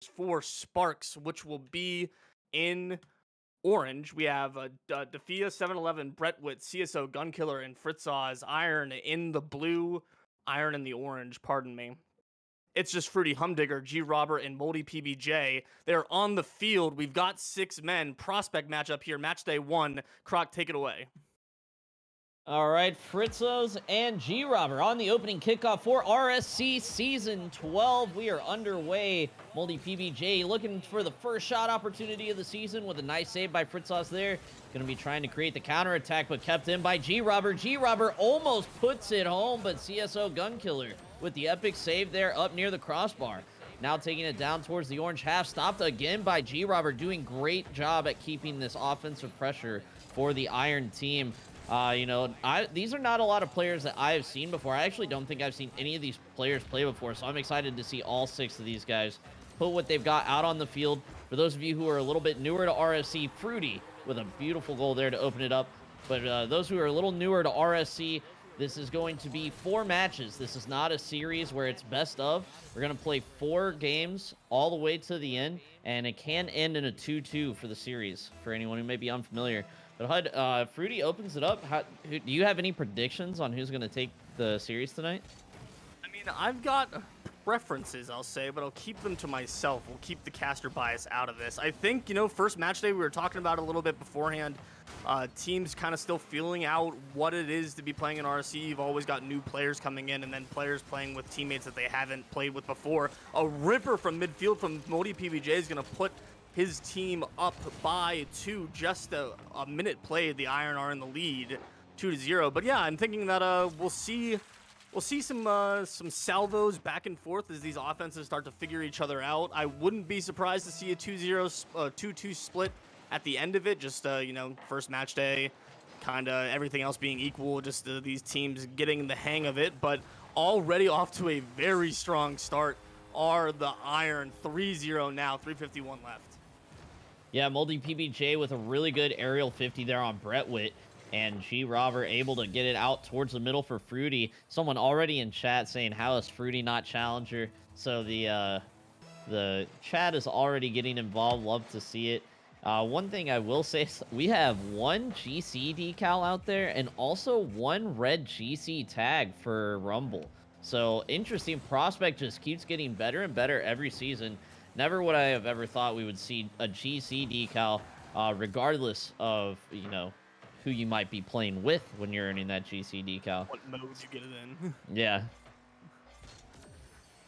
for Sparks, which will be in orange. We have Defia 711, Brett CSO Gunkiller, and Fritzau's Iron in the blue, Iron in the orange, pardon me. It's just Fruity Humdigger, G Robert, and Moldy PBJ. They're on the field. We've got 6 men. Prospect matchup here. Match day 1. Croc, take it away. All right, Fritzos and G Robber on the opening kickoff for RSC Season 12. We are underway. Moldy PBJ looking for the first shot opportunity of the season with a nice save by Fritzos there. Going to be trying to create the counterattack, but kept in by G Robber. G Robber almost puts it home, but CSO Gunkiller with the epic save there up near the crossbar. Now taking it down towards the orange half. Stopped again by G Robber, doing great job at keeping this offensive pressure for the Iron team. These are not a lot of players that I have seen before. I actually don't think I've seen any of these players play before, so I'm excited to see all 6 of these guys put what they've got out on the field. For those of you who are a little bit newer to RSC, Fruity with a beautiful goal there to open it up. But those who are a little newer to RSC, this is going to be 4 matches. This is not a series where it's best of. We're going to play 4 games all the way to the end, and it can end in a 2-2 for the series, for anyone who may be unfamiliar. But HUD, Fruity opens it up. Do you have any predictions on who's going to take the series tonight? I mean, I've got preferences, I'll say, but I'll keep them to myself. We'll keep the caster bias out of this. I think, first match day, we were talking about it a little bit beforehand. Teams kind of still feeling out what it is to be playing in RSC. You've always got new players coming in and then players playing with teammates that they haven't played with before. A ripper from midfield from Moldy PBJ is going to put his team up by 2, just a minute played. The Iron are in the lead, 2-0. But yeah, I'm thinking that we'll see some salvos back and forth as these offenses start to figure each other out. I wouldn't be surprised to see a 2-2 split at the end of it. Just first match day, kind of everything else being equal. Just these teams getting the hang of it. But already off to a very strong start are the Iron, 3-0 now, 3:51 left. Yeah, Moldy PBJ with a really good aerial 50 there on Brett Witt, and G Robber able to get it out towards the middle for Fruity. Someone already in chat saying, how is Fruity not challenger? So the chat is already getting involved. Love to see it. One thing I will say is we have 1 GC decal out there and also 1 red GC tag for Rumble. So interesting. Prospect just keeps getting better and better every season. Never would I have ever thought we would see a GC decal, regardless of, who you might be playing with when you're earning that GC decal. What modes you get it in. Yeah.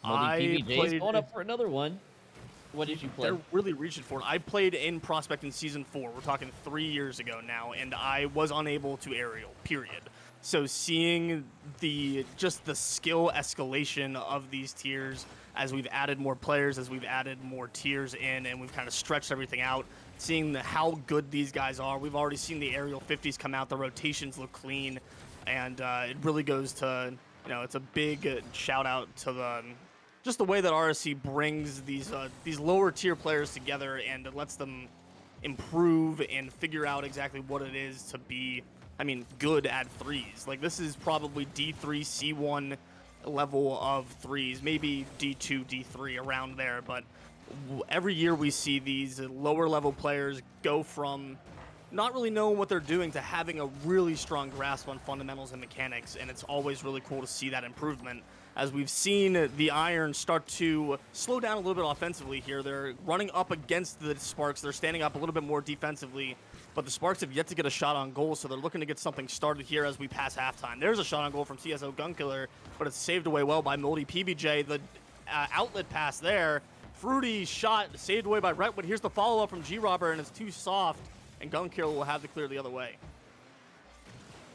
Moldy PBJ's going up for another one. What did you play? They're really reaching for it. I played in Prospect in Season 4. We're talking 3 years ago now, and I was unable to aerial, period. So seeing the skill escalation of these tiers as we've added more players, as we've added more tiers in, and we've kind of stretched everything out, seeing how good these guys are. We've already seen the aerial 50s come out. The rotations look clean, and it really goes to, it's a big shout out to just the way that RSC brings these lower tier players together and lets them improve and figure out exactly what it is to be, good at threes. Like, this is probably D3, C1 level of threes, maybe D2, D3, around there. But every year we see these lower level players go from not really knowing what they're doing to having a really strong grasp on fundamentals and mechanics, and it's always really cool to see that improvement. As we've seen the Iron start to slow down a little bit offensively here. They're running up against the Sparks. They're standing up a little bit more defensively, but the Sparks have yet to get a shot on goal, so they're looking to get something started here as we pass halftime. There's a shot on goal from CSO Gunkiller, but it's saved away well by Moldy PBJ. The outlet pass there. Fruity shot saved away by Brett Witt. Here's the follow-up from G Robber, and it's too soft, and Gunkiller will have to clear the other way.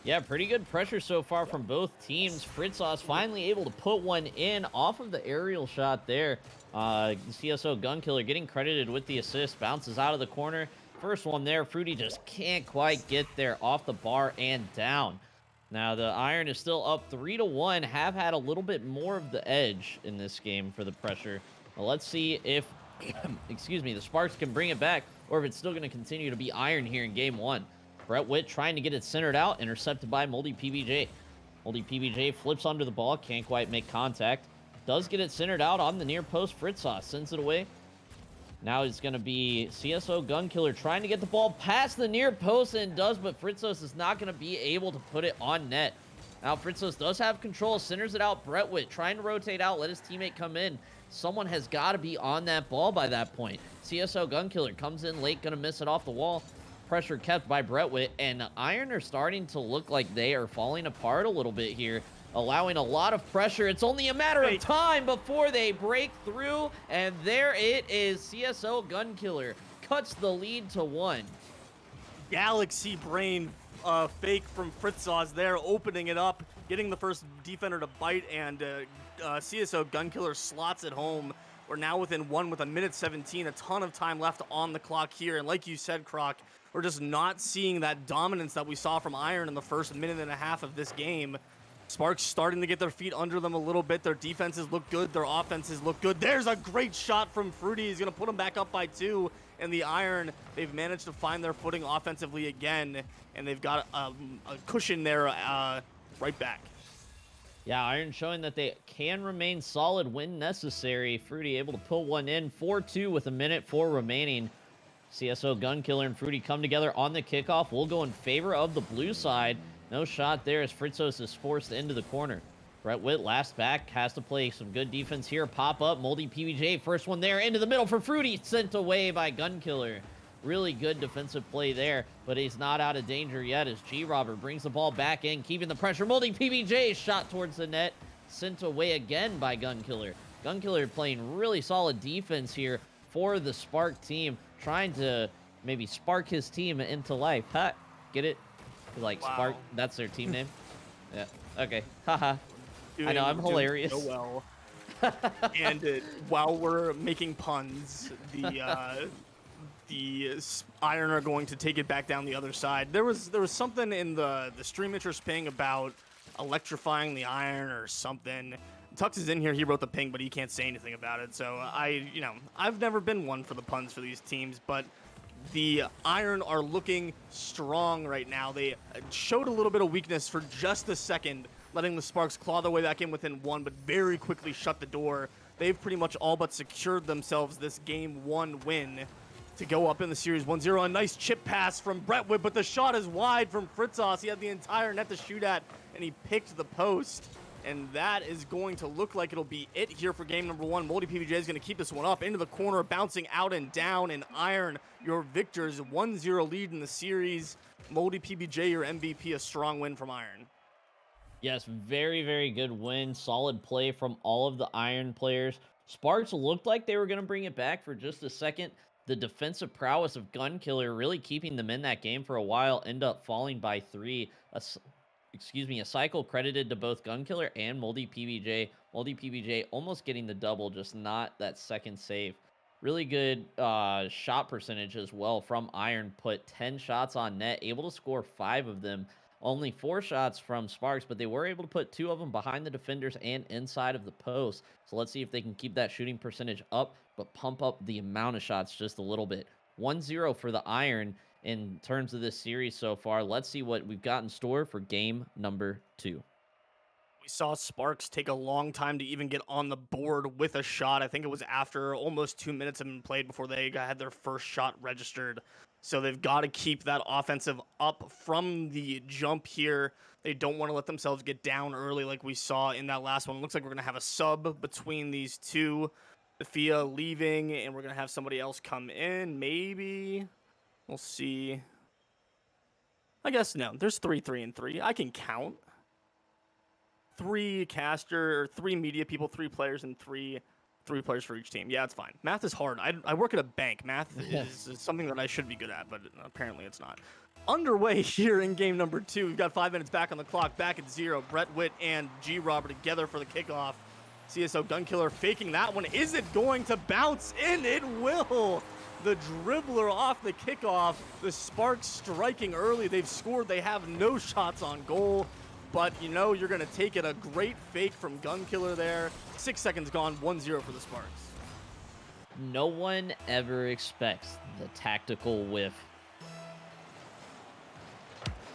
Yeah, pretty good pressure so far from both teams. Fritzos finally able to put one in off of the aerial shot there. CSO Gunkiller getting credited with the assist. Bounces out of the corner. First one there. Fruity just can't quite get there off the bar and down. Now the Iron is still up 3-1. Have had a little bit more of the edge in this game for the pressure. Well, let's see if, excuse me, the Sparks can bring it back, or if it's still going to continue to be Iron here in game 1. Brett Witt trying to get it centered out, intercepted by Moldy PBJ. Moldy PBJ flips under the ball, can't quite make contact. Does get it centered out on the near post. Fritzos sends it away. Now it's going to be CSO Gunkiller trying to get the ball past the near post, and does, but Fritzos is not going to be able to put it on net. Now Fritzos does have control, centers it out. Brettwitt trying to rotate out, let his teammate come in. Someone has got to be on that ball by that point. CSO Gunkiller comes in late, going to miss it off the wall. Pressure kept by Brettwitt, and Iron are starting to look like they are falling apart a little bit here, allowing a lot of pressure. It's only a matter of time before they break through, and there it is. CSO Gunkiller cuts the lead to 1. Galaxy brain fake from Fritzos there, opening it up, getting the first defender to bite, and CSO Gunkiller slots it home. We're now within 1 with 1:17, a ton of time left on the clock here, and like you said, Croc, we're just not seeing that dominance that we saw from Iron in the first minute and a half of this game. Sparks starting to get their feet under them a little bit. Their defenses look good. Their offenses look good. There's a great shot from Fruity. He's going to put them back up by 2. And the Iron, they've managed to find their footing offensively again. And they've got a cushion there right back. Yeah, Iron showing that they can remain solid when necessary. Fruity able to pull one in. 4-2 with 1:04 remaining. CSO Gunkiller and Fruity come together on the kickoff. We'll go in favor of the blue side. No shot there as Fritzos is forced into the corner. Brettwitt last back, has to play some good defense here. Pop up, Moldy PBJ, first one there, into the middle for Fruity, sent away by Gunkiller. Really good defensive play there, but he's not out of danger yet as G-Robber brings the ball back in, keeping the pressure. Moldy PBJ shot towards the net, sent away again by Gunkiller. Gunkiller playing really solid defense here for the Spark team, trying to maybe spark his team into life. Huh? Get it? Like, wow. Spark, that's their team name? Yeah, okay. Haha. I know, I'm hilarious. So well. And while we're making puns, the Iron are going to take it back down the other side. There was something in the stream interest ping about electrifying the Iron or something. Tux is in here, he wrote the ping, but he can't say anything about it. So I've never been one for the puns for these teams, but the Iron are looking strong right now. They showed a little bit of weakness for just a second, letting the Sparks claw their way back in within 1, but very quickly shut the door. They've pretty much all but secured themselves this Game 1 win to go up in the series 1-0. A nice chip pass from Brettwitt, but the shot is wide from Fritzos. He had the entire net to shoot at, and he picked the post. And that is going to look like it'll be it here for game number 1. Moldy PBJ is going to keep this one up into the corner, bouncing out and down. And Iron, your victors, 1-0 lead in the series. Moldy PBJ, your MVP, a strong win from Iron. Yes, very, very good win. Solid play from all of the Iron players. Sparks looked like they were going to bring it back for just a second. The defensive prowess of Gunkiller really keeping them in that game for a while. End up falling by 3. A cycle credited to both Gunkiller and Moldy PBJ. Moldy PBJ almost getting the double, just not that second save. Really good shot percentage as well from Iron. Put 10 shots on net, able to score 5 of them. Only 4 shots from Sparks, but they were able to put 2 of them behind the defenders and inside of the post. So let's see if they can keep that shooting percentage up, but pump up the amount of shots just a little bit. 1-0 for the Iron in terms of this series so far. Let's see what we've got in store for game number 2. We saw Sparks take a long time to even get on the board with a shot. I think it was after almost 2 minutes had been played before they had their first shot registered. So they've got to keep that offensive up from the jump here. They don't want to let themselves get down early like we saw in that last one. It looks like we're going to have a sub between these two. Thea leaving, and we're going to have somebody else come in, maybe. We'll see. I guess no. There's 3, 3, and 3. I can count. 3 caster, or 3 media people, 3 players, and 3 players for each team. Yeah, it's fine. Math is hard. I work at a bank. Math is something that I should be good at, but apparently it's not. Underway here in game number 2. We've got 5 minutes back on the clock, back at 0. Brettwitt and G-Robber together for the kickoff. CSO Gunkiller faking that one. Is it going to bounce in? It will. The dribbler off the kickoff. The Sparks striking early. They've scored. They have no shots on goal. But, you're going to take it. A great fake from Gunkiller there. 6 seconds gone. 1-0 for the Sparks. No one ever expects the tactical whiff.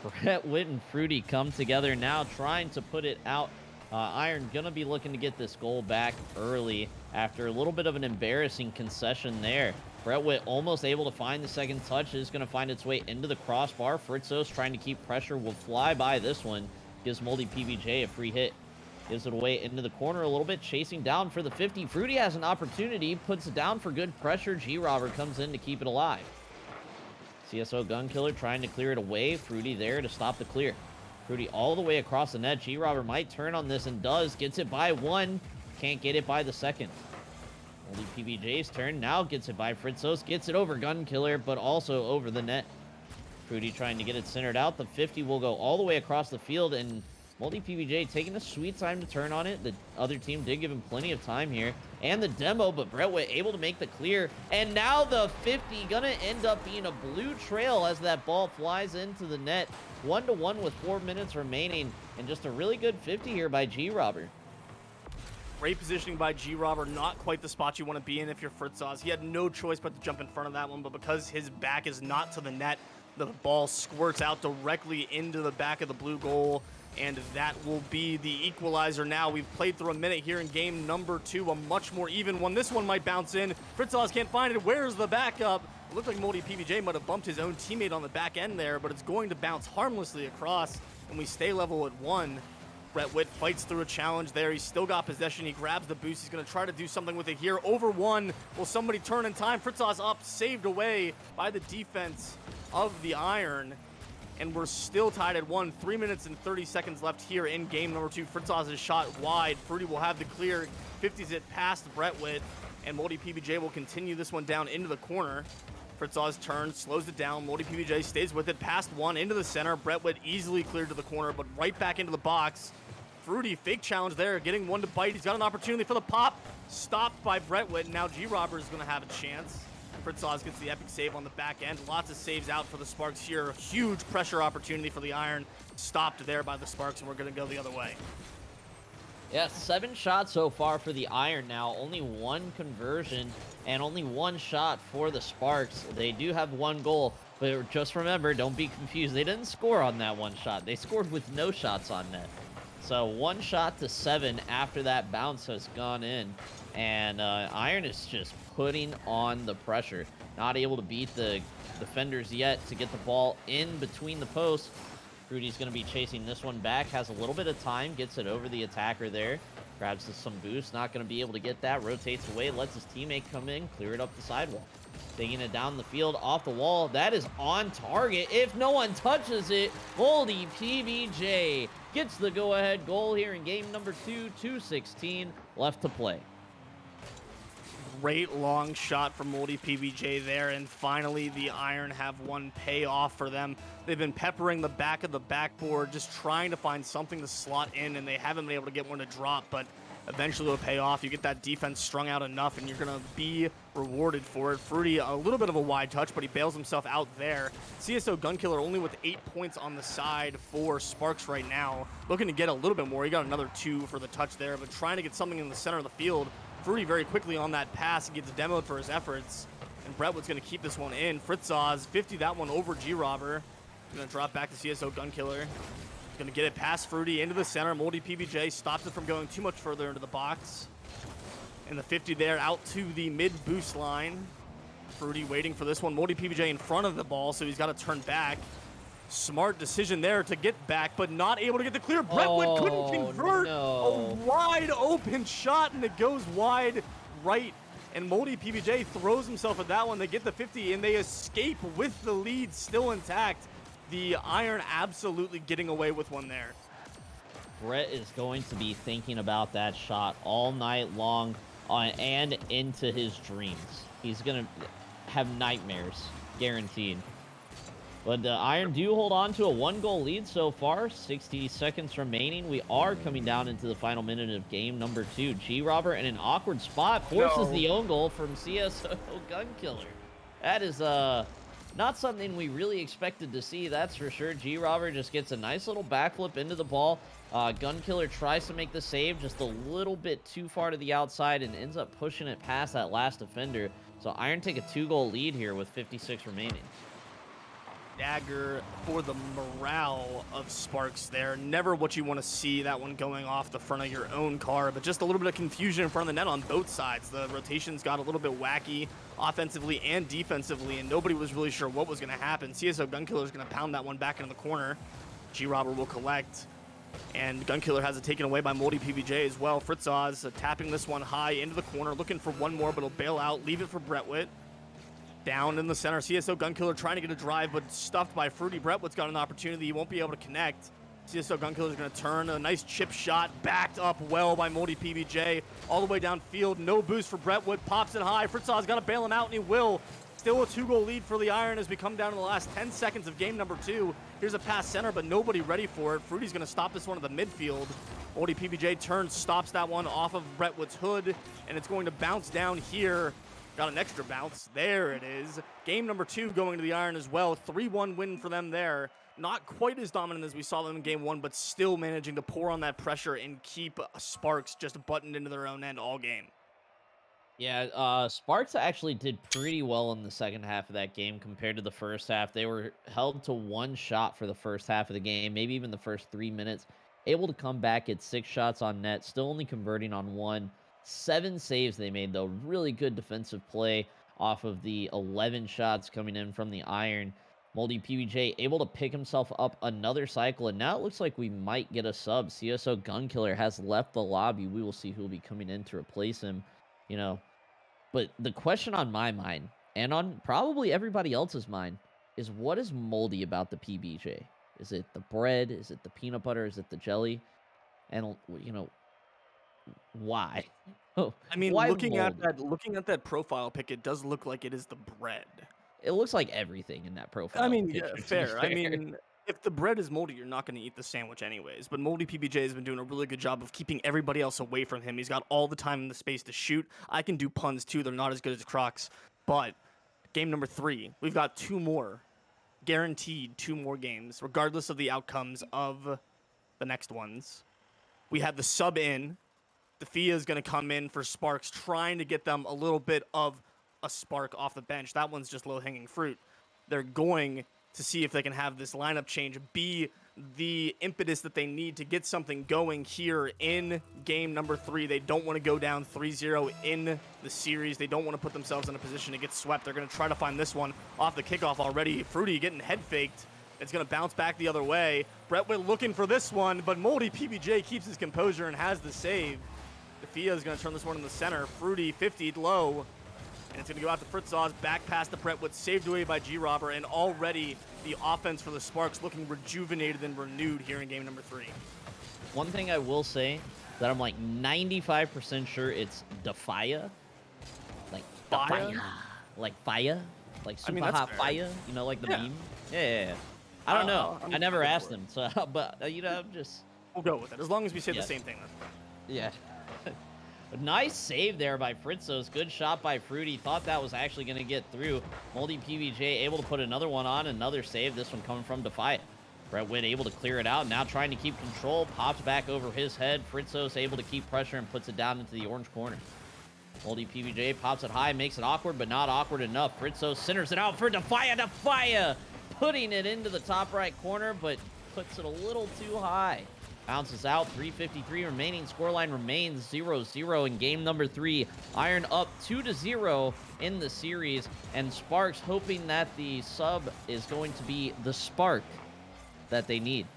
Brettwitt and Fruity come together now, trying to put it out Iron gonna be looking to get this goal back early after a little bit of an embarrassing concession there. Brett Witt almost able to find the second touch. Is going to find its way into the crossbar. Fritzos trying to keep pressure, will fly by this one. Gives Moldy PBJ a free hit. Gives it away into the corner a little bit, chasing down for the 50. Fruity has an opportunity, puts it down for good pressure. G-Robber comes in to keep it alive. CSO Gunkiller trying to clear it away. Fruity there to stop the clear. Fruity all the way across the net. G-Robber might turn on this and does. Gets it by one. Can't get it by the second. Only PBJ's turn. Now gets it by Fritzos. Gets it over Gunkiller, but also over the net. Fruity trying to get it centered out. The 50 will go all the way across the field, and Multi PBJ taking a sweet time to turn on it. The other team did give him plenty of time here. And the demo, but Brett Witt able to make the clear. And now the 50 gonna end up being a blue trail as that ball flies into the net. 1-1 with 4 minutes remaining. And just a really good 50 here by G-Robber. Great positioning by G-Robber, not quite the spot you want to be in if you're Fritzos. He had no choice but to jump in front of that one, but because his back is not to the net, the ball squirts out directly into the back of the blue goal, and that will be the equalizer now. We've played through a minute here in game number 2, a much more even one. This one might bounce in. Fritzos can't find it. Where's the backup? It looked like Moldy PBJ might have bumped his own teammate on the back end there, but it's going to bounce harmlessly across, and we stay level at 1. Brett Witt fights through a challenge there. He's still got possession. He grabs the boost. He's going to try to do something with it here. Over 1. Will somebody turn in time? Fritzos up, saved away by the defense of the Iron. And we're still tied at 1. 3 minutes and 30 seconds left here in game number 2. Fritzos is shot wide. Fruity will have the clear. 50s it past Brett Witt. And Moldy PBJ will continue this one down into the corner. Fritzos turns, slows it down. Moldy PBJ stays with it, past 1, into the center. Brett Witt easily cleared to the corner, but right back into the box. Fruity, fake challenge there, getting one to bite. He's got an opportunity for the pop. Stopped by Brett Witt. Now G-Robber is going to have a chance. Fritzos gets the epic save on the back end. Lots of saves out for the Sparks here. Huge pressure opportunity for the Iron. Stopped there by the Sparks, and we're going to go the other way. Yeah, 7 shots so far for the Iron now. Only 1 conversion and only 1 shot for the Sparks. They do have 1 goal, but just remember, don't be confused. They didn't score on that 1 shot. They scored with no shots on net. So 1 shot to 7 after that bounce has gone in. And Iron is just putting on the pressure. Not able to beat the defenders yet to get the ball in between the posts. Fruity's going to be chasing this one back. Has a little bit of time. Gets it over the attacker there. Grabs some boost. Not going to be able to get that. Rotates away. Lets his teammate come in. Clear it up the sidewall. Taking it down the field. Off the wall. That is on target. If no one touches it, Moldy PBJ gets the go-ahead goal here in game number 2. 2:16 left to play. Great long shot from Moldy PBJ there, and finally the Iron have one pay off for them. They've been peppering the back of the backboard, just trying to find something to slot in, and they haven't been able to get one to drop, but eventually it'll pay off. You get that defense strung out enough, and you're going to be rewarded for it. Fruity, a little bit of a wide touch, but he bails himself out there. CSO Gunkiller only with 8 points on the side for Sparks right now. Looking to get a little bit more. He got another 2 for the touch there, but trying to get something in the center of the field. Fruity very quickly on that pass and gets demoed for his efforts. And Brett Witt's going to keep this one in. Fritzos, 50 that one over G-Robber. Going to drop back to CSO Gunkiller. Going to get it past Fruity into the center. Moldy PBJ stops it from going too much further into the box. And the 50 there out to the mid-boost line. Fruity waiting for this one. Moldy PBJ in front of the ball, so he's got to turn back. Smart decision there to get back, but not able to get the clear. Brett Witt couldn't convert a wide open shot, and it goes wide right. And Moldy PBJ throws himself at that one. They get the 50, and they escape with the lead still intact. The Iron absolutely getting away with one there. Brett is going to be thinking about that shot all night long and into his dreams. He's going to have nightmares, guaranteed. But the Iron do hold on to a 1-goal lead so far. 60 seconds remaining. We are coming down into the final minute of game number 2. G-Robber in an awkward spot forces the own goal from CSO Gunkiller. That is not something we really expected to see, that's for sure. G-Robber just gets a nice little backflip into the ball. Gunkiller tries to make the save just a little bit too far to the outside and ends up pushing it past that last defender. So Iron take a 2-goal lead here with 56 remaining. dagger for the morale of Sparks there. Never what you want to see, that one going off the front of your own car, but just a little bit of confusion in front of the net on both sides. The rotations got a little bit wacky offensively and defensively, and nobody was really sure what was going to happen. CSO Gunkiller is going to pound that one back into the corner. G-Robber will collect, and Gunkiller has it taken away by Moldy PBJ as well. Fritzos tapping this one high into the corner, looking for one more, but he'll bail out, leave it for Brettwitt. Down in the center, CSO Gunkiller trying to get a drive, but stuffed by Fruity. Brettwitt's got an opportunity. He won't be able to connect. CSO Gunkiller is going to turn. A nice chip shot, backed up well by Moldy PBJ. All the way downfield, no boost for Brettwitt. Pops it high. Fritzos got to bail him out, and he will. Still a 2-goal lead for the Iron as we come down to the last 10 seconds of game number 2. Here's a pass center, but nobody ready for it. Fruity's going to stop this one at the midfield. Moldy PBJ turns, stops that one off of Brettwitt's hood, and it's going to bounce down here. Got an extra bounce. There it is. Game number 2 going to the Iron as well. 3-1 win for them there. Not quite as dominant as we saw them in game 1, but still managing to pour on that pressure and keep Sparks just buttoned into their own end all game. Yeah, Sparks actually did pretty well in the second half of that game compared to the first half. They were held to 1 shot for the first half of the game, maybe even the first 3 minutes. Able to come back at 6 shots on net, still only converting on 1. 7 saves they made, though. Really good defensive play off of the 11 shots coming in from the Iron. Moldy PBJ able to pick himself up another cycle, and now it looks like we might get a sub. CSO Gunkiller has left the lobby. We will see who will be coming in to replace him, you know. But the question on my mind, and on probably everybody else's mind, is what is moldy about the PBJ? Is it the bread? Is it the peanut butter? Is it the jelly? And, you know, why? I mean, Why looking moldy? at that profile pic, it does look like it is the bread. It looks like everything in that profile I mean, picture, yeah, to be fair. I fair. mean, if the bread is moldy, you're not going to eat the sandwich anyways. But Moldy PBJ has been doing a really good job of keeping everybody else away from him. He's got all the time and the space to shoot. I can do puns too. They're not as good as Crocs. But game number 3, we've got 2 more. Guaranteed 2 more games, regardless of the outcomes of the next ones. We had the sub in. The FIA is going to come in for Sparks, trying to get them a little bit of a spark off the bench. That one's just low-hanging fruit. They're going to see if they can have this lineup change be the impetus that they need to get something going here in game number 3. They don't want to go down 3-0 in the series. They don't want to put themselves in a position to get swept. They're going to try to find this one off the kickoff already. Fruity getting head faked. It's going to bounce back the other way. Brettwitt looking for this one, but Moldy PBJ keeps his composure and has the save. The FIA is going to turn this one in the center. Fruity 50'd low. And it's going to go out to Fritzos, back past the Brettwood, saved away by G-Robber, and already the offense for the Sparks looking rejuvenated and renewed here in game number 3. One thing I will say that I'm like 95% sure it's Defia. Like Fire? Like fire. Like super that's hot fair. fire. You know, like the Yeah. meme? Yeah. I don't know. I'm I never good asked for it. them. So, but, you know, I'm just... We'll go with it. As long as we say Yeah. the same thing, that's fine. Yeah. Nice save there by Fritzos. Good shot by Fruity. Thought that was actually going to get through. Moldy PBJ able to put another one on. Another save. This one coming from Defiant. Brettwitt able to clear it out. Now trying to keep control. Pops back over his head. Fritzos able to keep pressure and puts it down into the orange corner. Moldy PBJ pops it high. Makes it awkward, but not awkward enough. Fritzos centers it out for Defiant. Defiant putting it into the top right corner, but puts it a little too high. Bounces out, 3:53 remaining. Scoreline remains 0-0 in game number 3. Iron up 2-0 in the series, and Sparks hoping that the sub is going to be the spark that they need.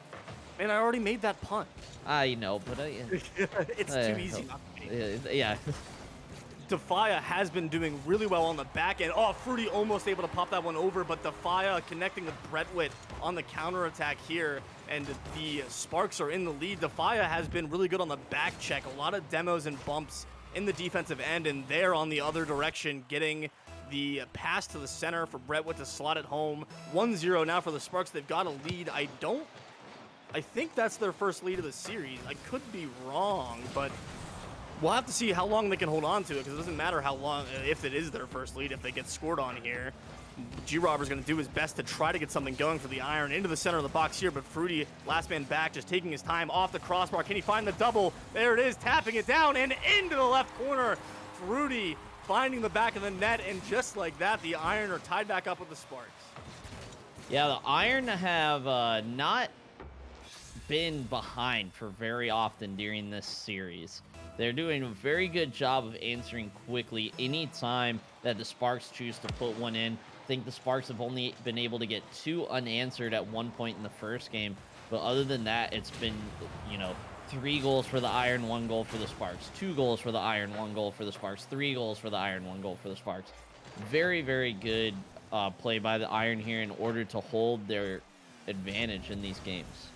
Man, I already made that punt. I know, but It's too easy not to make. yeah. Defia has been doing really well on the back end. Oh, Fruity almost able to pop that one over, but Defia connecting with Brettwitt on the counterattack here, and the Sparks are in the lead. Defia has been really good on the back check. A lot of demos and bumps in the defensive end, and they're on the other direction, getting the pass to the center for Brettwitt to slot it home. 1-0 now for the Sparks. They've got a lead. I think that's their first lead of the series. I could be wrong, but we'll have to see how long they can hold on to it, because it doesn't matter how long, if it is their first lead, if they get scored on here. G-Robber's going to do his best to try to get something going for the Iron into the center of the box here, but Fruity, last man back, just taking his time off the crossbar. Can he find the double? There it is, tapping it down and into the left corner. Fruity finding the back of the net, and just like that, the Iron are tied back up with the Sparks. Yeah, the Iron have not been behind for very often during this series. They're doing a very good job of answering quickly anytime that the Sparks choose to put one in. I think the Sparks have only been able to get 2 unanswered at one point in the first game, but other than that, it's been, 3 goals for the Iron, 1 goal for the Sparks, 2 goals for the Iron, 1 goal for the Sparks, 3 goals for the Iron, 1 goal for the Sparks. Very, very good play by the Iron here in order to hold their advantage in these games.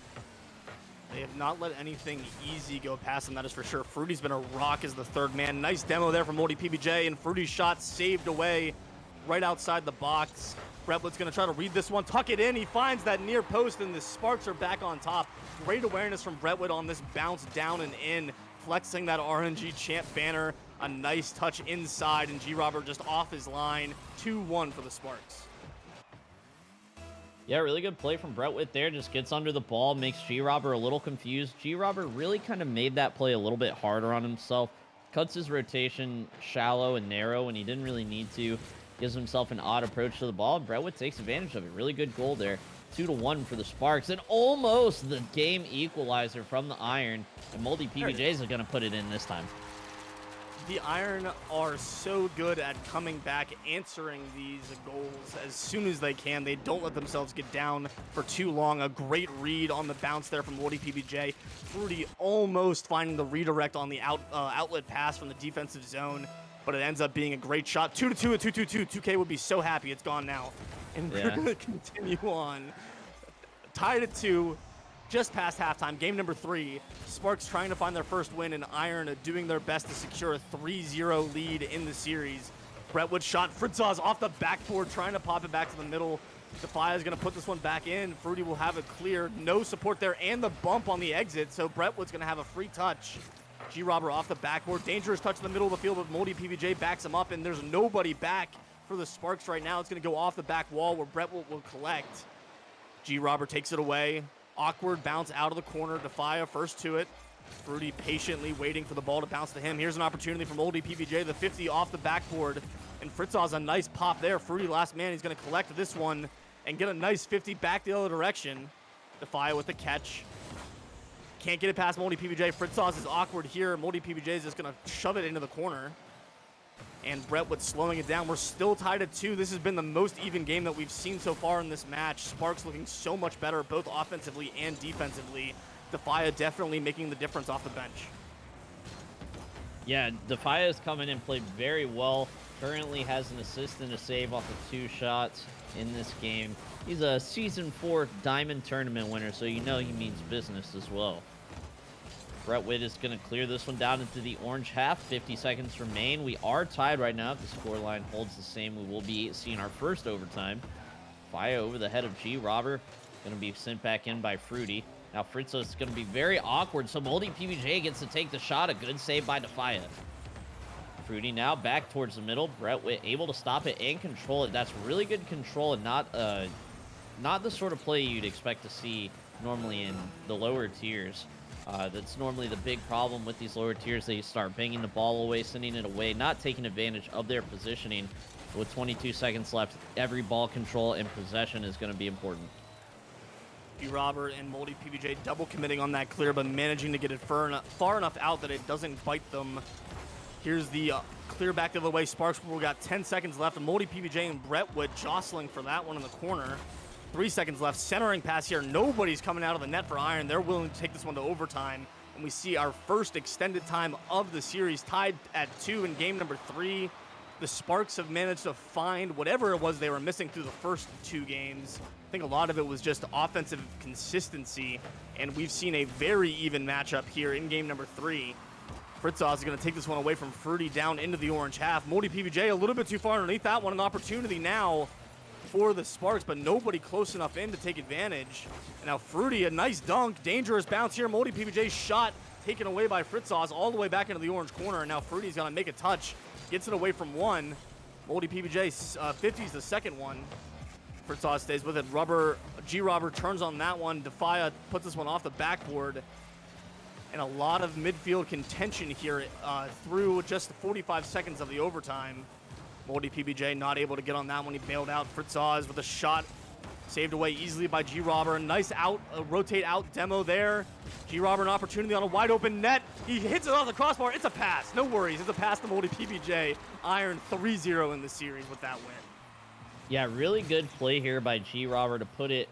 They have not let anything easy go past them, that is for sure. Fruity's been a rock as the third man. Nice demo there from Moldy PBJ, and Fruity's shot saved away right outside the box. Brentwood's going to try to read this one, tuck it in. He finds that near post, and the Sparks are back on top. Great awareness from Brentwood on this bounce down and in, flexing that RNG champ banner. A nice touch inside, and G-Robber just off his line. 2-1 for the Sparks. Yeah, really good play from Brentwood there. Just gets under the ball, makes G-Robber a little confused. G-Robber really kind of made that play a little bit harder on himself. Cuts his rotation shallow and narrow when he didn't really need to. Gives himself an odd approach to the ball. Brentwood takes advantage of it. Really good goal there. 2-1 for the Sparks. And almost the game equalizer from the Iron. And Moldy PBJs are going to put it in this time. The Iron are so good at coming back, answering these goals as soon as they can. They don't let themselves get down for too long. A great read on the bounce there from Moldy PBJ. Fruity almost finding the redirect on the outlet pass from the defensive zone, but it ends up being a great shot. 2-2 at 2-2-2. 2K would be so happy it's gone now. And we're going to continue on. Tied at 2. Just past halftime, game number 3. Sparks trying to find their first win, and Iron doing their best to secure a 3-0 lead in the series. Brentwood shot. Fritzau's off the backboard, trying to pop it back to the middle. Defia is going to put this one back in. Fruity will have it clear. No support there, and the bump on the exit, so Brentwood's going to have a free touch. G-Robber off the backboard. Dangerous touch in the middle of the field, but Moldy PBJ backs him up, and there's nobody back for the Sparks right now. It's going to go off the back wall where Brentwood will collect. G-Robber takes it away. Awkward bounce out of the corner. Defia first to it. Fruity patiently waiting for the ball to bounce to him. Here's an opportunity for Moldy PBJ. The 50 off the backboard. And Fritzau's a nice pop there. Fruity last man. He's going to collect this one and get a nice 50 back the other direction. Defia with the catch. Can't get it past Moldy PBJ. Fritzau's is awkward here. Moldy PBJ is just going to shove it into the corner. And Brentwood slowing it down. We're still tied at 2. This has been the most even game that we've seen so far in this match. Sparks looking so much better, both offensively and defensively. Defia definitely making the difference off the bench. Yeah, Defia has come in and played very well. Currently has an assist and a save off of 2 shots in this game. He's a Season 4 Diamond Tournament winner, so you know he means business as well. Brentwood is going to clear this one down into the orange half. 50 seconds remain. We are tied right now. If the scoreline holds the same, we will be seeing our first overtime. Fire over the head of G-Robber. Going to be sent back in by Fruity. Now Fritzau is going to be very awkward, so Moldy PBJ gets to take the shot. A good save by Defia. Fruity now back towards the middle. Brentwood able to stop it and control it. That's really good control and not the sort of play you'd expect to see normally in the lower tiers. That's normally the big problem with these lower tiers. They start banging the ball away, sending it away, not taking advantage of their positioning. With 22 seconds left, every ball control and possession is going to be important. G-Robber and Moldy PBJ double committing on that clear, but managing to get it far enough out that it doesn't bite them. Here's the clear back the other way. Sparks, we've got 10 seconds left, and Moldy PBJ and Brentwood jostling for that one in the corner. 3 seconds left. Centering pass here. Nobody's coming out of the net for Iron. They're willing to take this one to overtime. And we see our first extended time of the series tied at 2 in game number 3. The Sparks have managed to find whatever it was they were missing through the first 2 games. I think a lot of it was just offensive consistency. And we've seen a very even matchup here in game number 3. Fritzau is going to take this one away from Fruity down into the orange half. Moldy PBJ a little bit too far underneath that one. An opportunity now for the Sparks, but nobody close enough in to take advantage. And now Fruity, a nice dunk, dangerous bounce here. Moldy PBJ's shot taken away by Fritzau all the way back into the orange corner. And now Fruity's going to make a touch, gets it away from one. Moldy PBJ 50's the second one. Fritzau stays with it. G-Robber turns on that one. Defia puts this one off the backboard. And a lot of midfield contention here through just 45 seconds of the overtime. Moldy PBJ not able to get on that one. He bailed out. Fritzau with a shot Saved away easily by G-Robber. Nice out, rotate out demo there. G-Robber an opportunity on a wide open net. He hits it off the crossbar. It's a pass. No worries. It's a pass to Moldy PBJ. Iron 3-0 in the series with that win. Yeah, really good play here by G-Robber to put it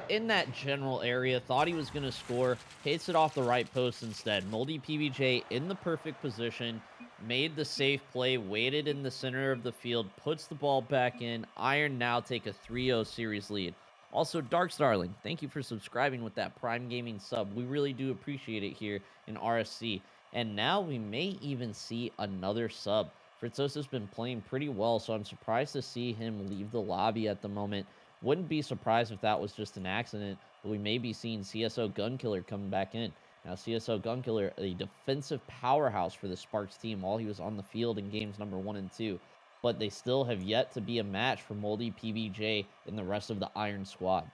in that general area. Thought he was going to score. Hits it off the right post instead. Moldy PBJ in the perfect position. Made the safe play. Waited in the center of the field. Puts the ball back in. Iron now take a 3-0 series lead. Also, Dark Starling, thank you for subscribing with that Prime Gaming sub. We really do appreciate it here in RSC. And now we may even see another sub. Fritzos has been playing pretty well, so I'm surprised to see him leave the lobby at the moment. Wouldn't be surprised if that was just an accident, but we may be seeing CSO Gunkiller coming back in. Now, CSO Gunkiller, a defensive powerhouse for the Sparks team while he was on the field in games number 1 and 2. But they still have yet to be a match for Moldy PBJ and the rest of the Iron squad.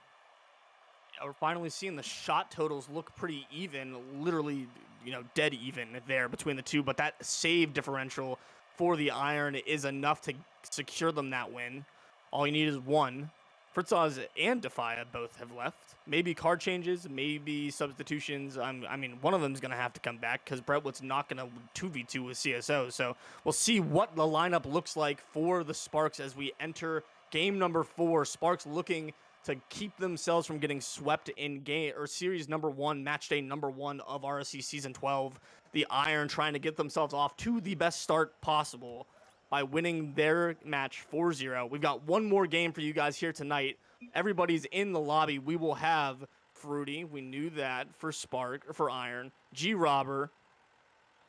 Yeah, we're finally seeing the shot totals look pretty even, literally, dead even there between the two, but that save differential for the Iron is enough to secure them that win. All you need is one. Fritzos and Defia both have left. Maybe card changes, maybe substitutions. I mean, one of them is going to have to come back because Brentwood's not going to 2v2 with CSO. So we'll see what the lineup looks like for the Sparks as we enter game number 4. Sparks looking to keep themselves from getting swept in game or series number 1, match day number 1 of RSC season 12. The Iron trying to get themselves off to the best start possible by winning their match 4-0. We've got one more game for you guys here tonight. Everybody's in the lobby. We will have Fruity, we knew that, for Iron, G-Robber,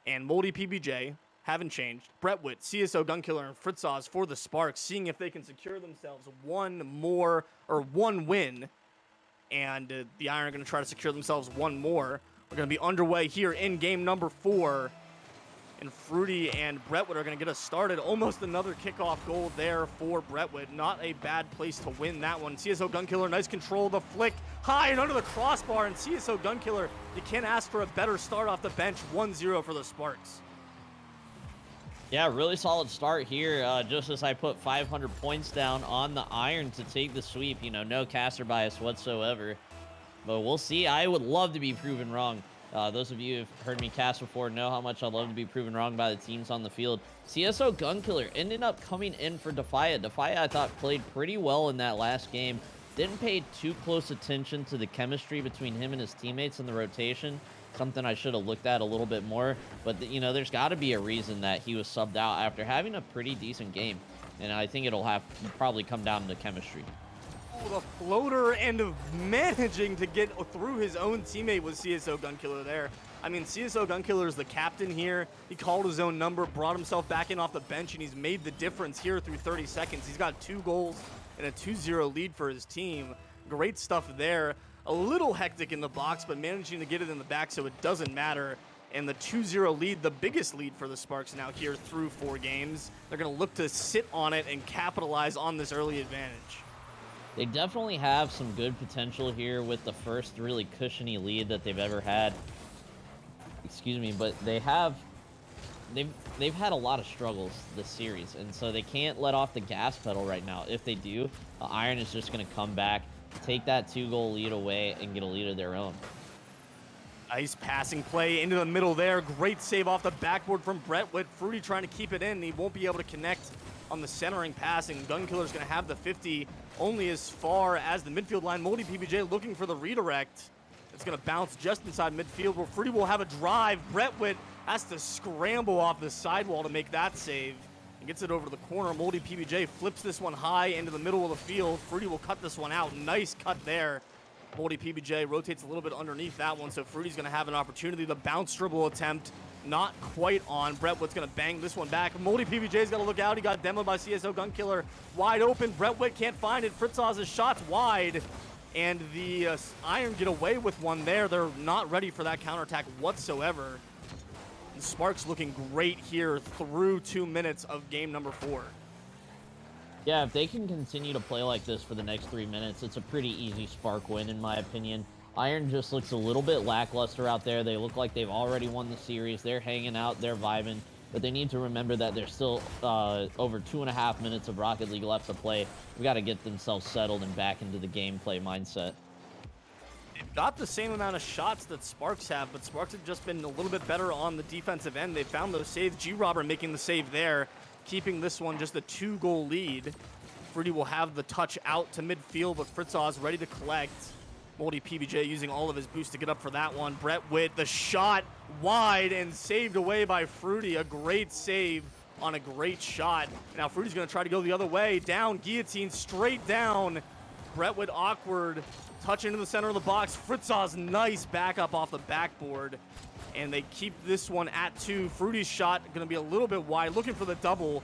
and Moldy PBJ. Haven't changed. Brentwood, CSO Gunkiller, and Fritzos for the Sparks, seeing if they can secure themselves one win. And the Iron are going to try to secure themselves one more. We're going to be underway here in game number 4. And Fruity and Brentwood are going to get us started. Almost another kickoff goal there for Brentwood. Not a bad place to win that one. CSO Gunkiller, nice control. The flick high and under the crossbar. And CSO Gunkiller, you can't ask for a better start off the bench. 1-0 for the Sparks. Yeah, really solid start here. Just as I put 500 points down on the Iron to take the sweep. No caster bias whatsoever. But we'll see. I would love to be proven wrong. Those of you who've heard me cast before know how much I love to be proven wrong by the teams on the field. CSO Gunkiller ended up coming in for Defia. Defia, I thought, played pretty well in that last game. Didn't pay too close attention to the chemistry between him and his teammates in the rotation. Something I should have looked at a little bit more. But, there's got to be a reason that he was subbed out after having a pretty decent game. And I think it'll probably come down to chemistry. The floater and managing to get through his own teammate with CSO Gunkiller there. I mean, CSO Gunkiller is the captain here. He called his own number, brought himself back in off the bench, and he's made the difference here through 30 seconds. He's got 2 goals and a 2-0 lead for his team. Great stuff there. A little hectic in the box, but managing to get it in the back so it doesn't matter. And the 2-0 lead, the biggest lead for the Sparks now here through 4 games. They're going to look to sit on it and capitalize on this early advantage. They definitely have some good potential here with the first really cushiony lead that they've ever had. Excuse me, but they've had a lot of struggles this series, and so they can't let off the gas pedal right now. If they do, Iron is just going to come back, take that 2-goal lead away, and get a lead of their own. Nice passing play into the middle there. Great save off the backboard from Brentwood. Fruity trying to keep it in. He won't be able to connect on the centering passing. Gunkiller's going to have the 50 only as far as the midfield line. Moldy PBJ looking for the redirect. It's going to bounce just inside midfield where Fruity will have a drive. Brentwood has to scramble off the sidewall to make that save. He gets it over to the corner. Moldy PBJ flips this one high into the middle of the field. Fruity will cut this one out. Nice cut there. Moldy PBJ rotates a little bit underneath that one, so Fruity's going to have an opportunity. The bounce dribble attempt not quite on. Brentwood's going to bang this one back. Moldy PBJ's got to look out. He got demoed by CSO Gunkiller. Wide open. Brentwood can't find it. Fritzos' shot's wide, and the Iron get away with one there. They're not ready for that counterattack whatsoever. The Sparks looking great here through 2 minutes of game number 4. Yeah, if they can continue to play like this for the next 3 minutes, it's a pretty easy Spark win, in my opinion. Iron just looks a little bit lackluster out there. They look like they've already won the series. They're hanging out. They're vibing. but they need to remember that there's still over 2.5 minutes of Rocket League left to play. We got to get themselves settled and back into the gameplay mindset. They've got the same amount of shots that Sparks have, but Sparks have just been a little bit better on the defensive end. They found those saves. G-Robber making the save there, keeping this one just a 2-goal lead. Fruity will have the touch out to midfield, but Fritzau's ready to collect. Moldy PBJ using all of his boost to get up for that one. Brett Witt, the shot wide and saved away by Fruity. A great save on a great shot. Now Fruity's going to try to go the other way. Down, guillotine, straight down. Brett Witt awkward. Touch into the center of the box. Fritzau's nice backup off the backboard. And they keep this one at 2. Fruity's shot going to be a little bit wide. Looking for the double.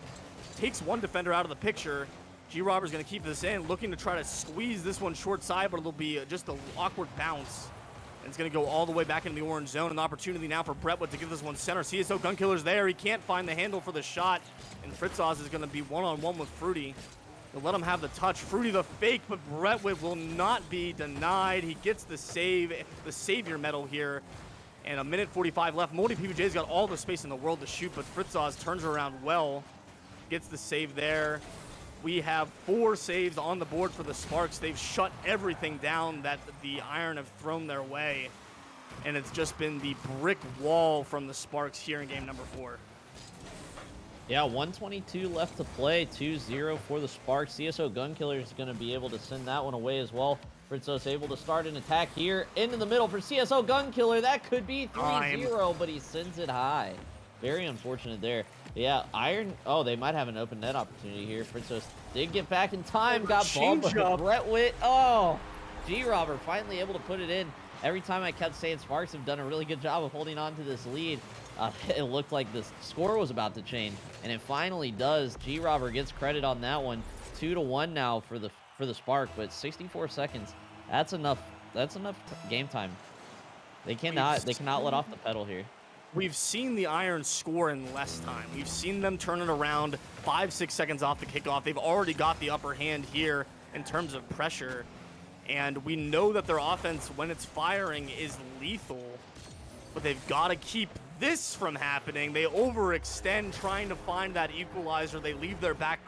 Takes one defender out of the picture. G-Robber's going to keep this in, looking to try to squeeze this one short side, but it'll be just an awkward bounce. And it's going to go all the way back into the orange zone. An opportunity now for Brentwood to give this one center. CSO Gunkiller's there. He can't find the handle for the shot. And Fritzau's is going to be one-on-one with Fruity. They'll let him have the touch. Fruity the fake, but Brentwood will not be denied. He gets the save, the savior medal here. And 1:45 left. Moldy PBJ's got all the space in the world to shoot, but Fritzau's turns around well. Gets the save there. We have 4 saves on the board for the Sparks. They've shut everything down that the Iron have thrown their way. And it's just been the brick wall from the Sparks here in game number 4. Yeah, 1:22 left to play. 2-0 for the Sparks. CSO Gunkiller is going to be able to send that one away as well. Fritzau's able to start an attack here into the middle for CSO Gunkiller. That could be 3-0, but he sends it high. Very unfortunate there. Yeah, Iron. Oh, they might have an open net opportunity here. Fritzau's did get back in time. Got balled by Brett Witt. Oh, G-Robber finally able to put it in. Every time I kept saying Sparks have done a really good job of holding on to this lead, it looked like the score was about to change, and it finally does. G-Robber gets credit on that one. 2-1 now for the Spark, but 64 seconds. That's enough. That's enough game time. They cannot let off the pedal here. We've seen the Iron score in less time. We've seen them turn it around 5-6 seconds off the kickoff. They've already got the upper hand here in terms of pressure. And we know that their offense, when it's firing, is lethal. But they've got to keep this from happening. They overextend trying to find that equalizer. They leave their back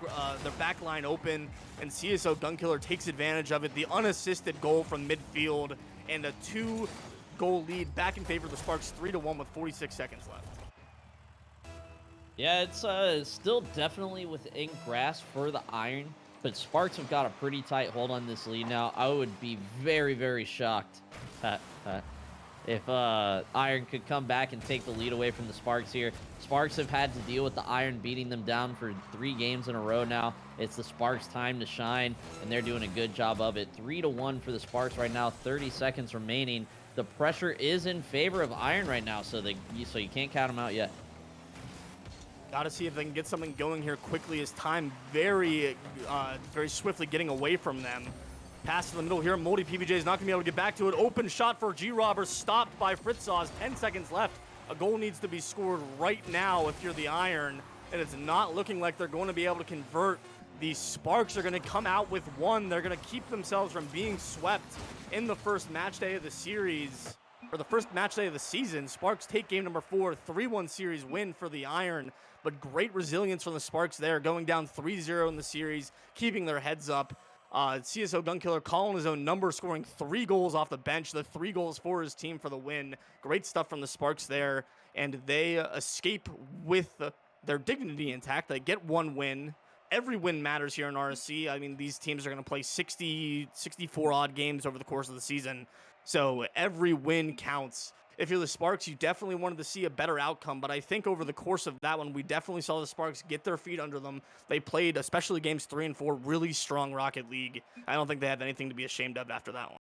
line open, and CSO Gunkiller takes advantage of it. The unassisted goal from midfield and a 2-goal lead back in favor of the Sparks, 3-1 with 46 seconds left. Yeah, it's still definitely within grasp for the Iron, but Sparks have got a pretty tight hold on this lead now. I would be very, very shocked if Iron could come back and take the lead away from the Sparks here. Sparks have had to deal with the Iron beating them down for 3 games in a row now. It's the Sparks' time to shine, and they're doing a good job of it. 3-1 for the Sparks right now, 30 seconds remaining. The pressure is in favor of Iron right now, so you can't count them out yet. Got to see if they can get something going here quickly as time very swiftly getting away from them. Pass to the middle here. Moldy PBJ is not going to be able to get back to it. Open shot for G-Robber, stopped by Fritzau's. 10 seconds left. A goal needs to be scored right now if you're the Iron, and it's not looking like they're going to be able to convert. The Sparks are going to come out with 1. They're going to keep themselves from being swept in the first match day of the series, or the first match day of the season. Sparks take game number 4, 3-1 series win for the Iron, but great resilience from the Sparks there, going down 3-0 in the series, keeping their heads up. CSO Gunkiller calling his own number, scoring 3 goals off the bench, the 3 goals for his team for the win. Great stuff from the Sparks there, and they escape with their dignity intact. They get 1 win. Every win matters here in RSC. I mean, these teams are going to play 64 odd games over the course of the season, so every win counts. If you're the Sparks, you definitely wanted to see a better outcome, but I think over the course of that one, we definitely saw the Sparks get their feet under them. They played, especially games 3 and 4, really strong Rocket League. I don't think they have anything to be ashamed of after that one.